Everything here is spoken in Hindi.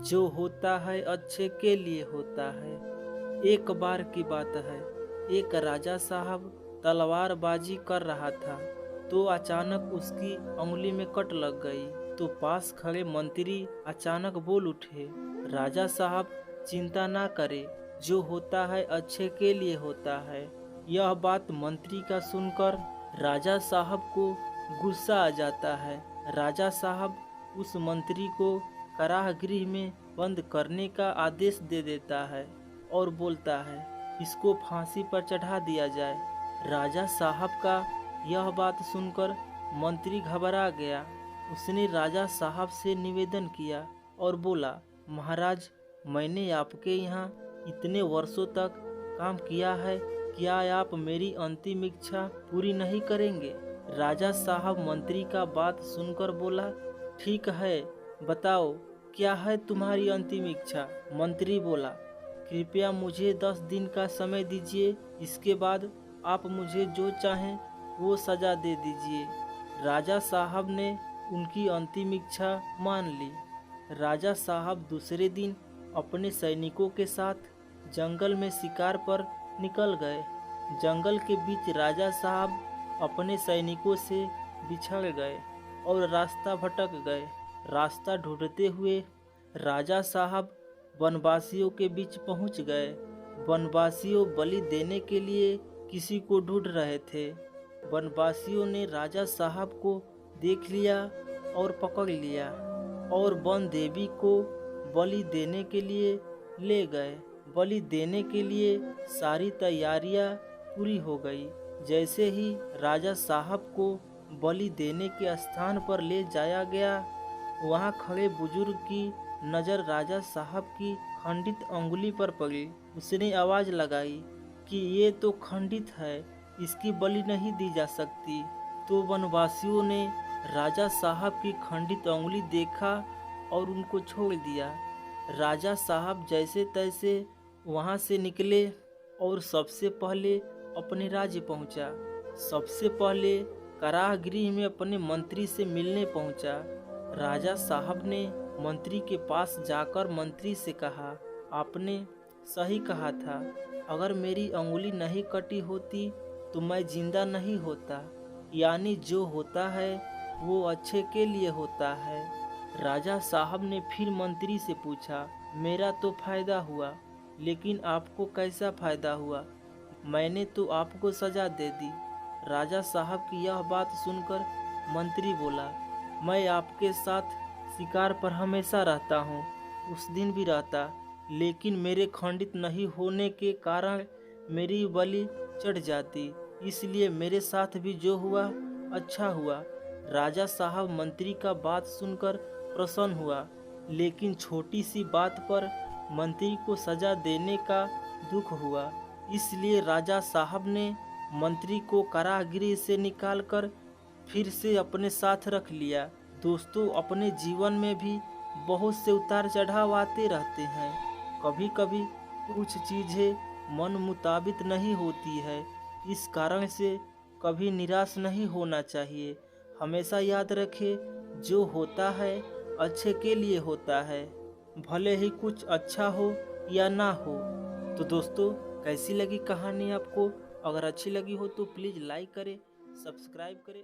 जो होता है अच्छे के लिए होता है। एक बार की बात है, एक राजा साहब तलवारबाजी कर रहा था तो अचानक उसकी उंगली में कट लग गई। तो पास खड़े मंत्री अचानक बोल उठे, राजा साहब चिंता ना करे, जो होता है अच्छे के लिए होता है। यह बात मंत्री का सुनकर राजा साहब को गुस्सा आ जाता है। राजा साहब उस मंत्री को कारागृह में बंद करने का आदेश दे देता है और बोलता है, इसको फांसी पर चढ़ा दिया जाए। राजा साहब का यह बात सुनकर मंत्री घबरा गया। उसने राजा साहब से निवेदन किया और बोला, महाराज, मैंने आपके यहाँ इतने वर्षों तक काम किया है, क्या आप मेरी अंतिम इच्छा पूरी नहीं करेंगे? राजा साहब मंत्री का बात सुनकर बोला, ठीक है, बताओ क्या है तुम्हारी अंतिम इच्छा? मंत्री बोला, कृपया मुझे 10 दिन का समय दीजिए, इसके बाद आप मुझे जो चाहें वो सजा दे दीजिए। राजा साहब ने उनकी अंतिम इच्छा मान ली। राजा साहब दूसरे दिन अपने सैनिकों के साथ जंगल में शिकार पर निकल गए। जंगल के बीच राजा साहब अपने सैनिकों से बिछड़ गए और रास्ता भटक गए। रास्ता ढूंढते हुए राजा साहब वनवासियों के बीच पहुंच गए। वनवासियों बलि देने के लिए किसी को ढूंढ रहे थे। वनवासियों ने राजा साहब को देख लिया और पकड़ लिया और वन देवी को बलि देने के लिए ले गए। बलि देने के लिए सारी तैयारियां पूरी हो गई। जैसे ही राजा साहब को बलि देने के स्थान पर ले जाया गया, वहां खड़े बुजुर्ग की नज़र राजा साहब की खंडित अंगुली पर पड़ी। उसने आवाज़ लगाई कि ये तो खंडित है, इसकी बलि नहीं दी जा सकती। तो वनवासियों ने राजा साहब की खंडित अंगुली देखा और उनको छोड़ दिया। राजा साहब जैसे तैसे वहां से निकले और सबसे पहले अपने राज्य पहुंचा। सबसे पहले कारागृह में अपने मंत्री से मिलने पहुंचा। राजा साहब ने मंत्री के पास जाकर मंत्री से कहा, आपने सही कहा था, अगर मेरी अंगुली नहीं कटी होती तो मैं जिंदा नहीं होता। यानी जो होता है वो अच्छे के लिए होता है। राजा साहब ने फिर मंत्री से पूछा, मेरा तो फायदा हुआ, लेकिन आपको कैसा फायदा हुआ? मैंने तो आपको सजा दे दी। राजा साहब की यह बात सुनकर मंत्री बोला, मैं आपके साथ शिकार पर हमेशा रहता हूँ, उस दिन भी रहता, लेकिन मेरे खंडित नहीं होने के कारण मेरी बलि चढ़ जाती, इसलिए मेरे साथ भी जो हुआ अच्छा हुआ। राजा साहब मंत्री का बात सुनकर प्रसन्न हुआ, लेकिन छोटी सी बात पर मंत्री को सजा देने का दुख हुआ। इसलिए राजा साहब ने मंत्री को कारागृह से निकालकर फिर से अपने साथ रख लिया। दोस्तों, अपने जीवन में भी बहुत से उतार चढ़ाव आते रहते हैं। कभी कभी कुछ चीज़ें मन मुताबिक नहीं होती है, इस कारण से कभी निराश नहीं होना चाहिए। हमेशा याद रखें, जो होता है अच्छे के लिए होता है, भले ही कुछ अच्छा हो या ना हो। तो दोस्तों, कैसी लगी कहानी आपको? अगर अच्छी लगी हो तो प्लीज़ लाइक करें, सब्सक्राइब करें।